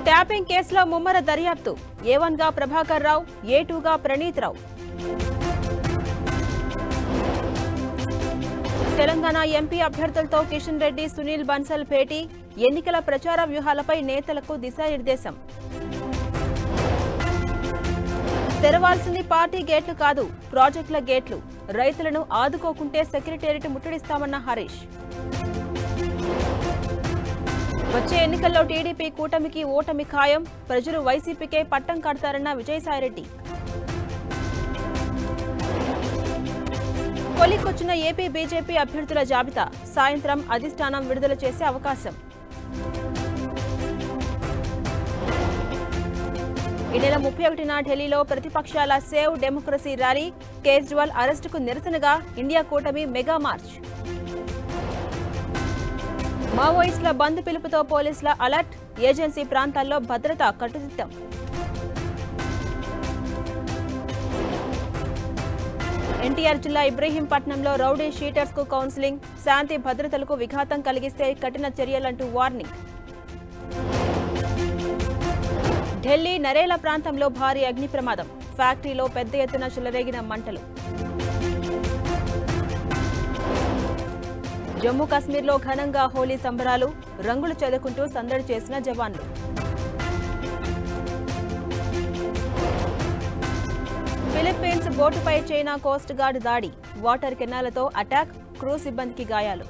Tapping కేసులో ముమ్మర దర్యాప్తు A1 గా ప్రభాకర్ రావు, A2 గా ప్రణీత్ రావు. తెలంగాణ ఎంపీ అభ్యర్థులతో కిషన్ రెడ్డి, సునీల్ బన్సల్ భేటీ, ఎన్నికల ప్రచార వ్యూహాలపై నేతలకు దిశానిర్దేశం. తెరవాల్సింది పార్టీ గేట్లు కాదు, ప్రాజెక్టుల గేట్లు. రైతులను ఆదుకోకుంటే సెక్రటేరియట్ ముట్టడిస్తామన్న హరీష్. వచ్చే ఎన్నికల్లో టీడీపీ కూటమికి ఓటమి ఖాయం, ప్రజలు వైసీపీకే పట్టం కడతారన్న విజయసాయిరెడ్డి. కొలిక్కొచ్చిన ఏపీ బీజేపీ అభ్యర్థుల జాబితా, సాయంత్రం అధిష్టానం విడుదల చేసే అవకాశం. ఈ నెల 31న ఢిల్లీలో ప్రతిపక్షాల సేవ్ డెమోక్రసీ ర్యాలీ, కేజ్రీవాల్ అరెస్టుకు నిరసనగా ఇండియా కూటమి మెగా మార్చ్. మావోయిస్టుల బంద్ పిలుపుతో పోలీసుల అలర్ట్, ఏజెన్సీ ప్రాంతాల్లో భద్రత కట్టుదిట్టం. ఎన్టీఆర్ జిల్లా ఇబ్రహీంపట్నంలో రౌడీ షీటర్స్ కు కౌన్సిలింగ్, శాంతి భద్రతలకు విఘాతం కలిగిస్తే కఠిన చర్యలంటూ వార్నింగ్. ఢిల్లీ నరేలా ప్రాంతంలో భారీ అగ్ని ప్రమాదం, ఫ్యాక్టరీలో పెద్ద ఎత్తున చెలరేగిన మంటలు. జమ్మూ కాశ్మీర్లో ఘనంగా హోలీ సంబరాలు, రంగులు చెదుకుంటూ సందడి చేసిన జవాన్లు. ఫిలిప్పీన్స్ బోటుపై చైనా కోస్ట్ గార్డ్ దాడి, వాటర్ కెనాలతో అటాక్, క్రూ సిబ్బందికి గాయాలు.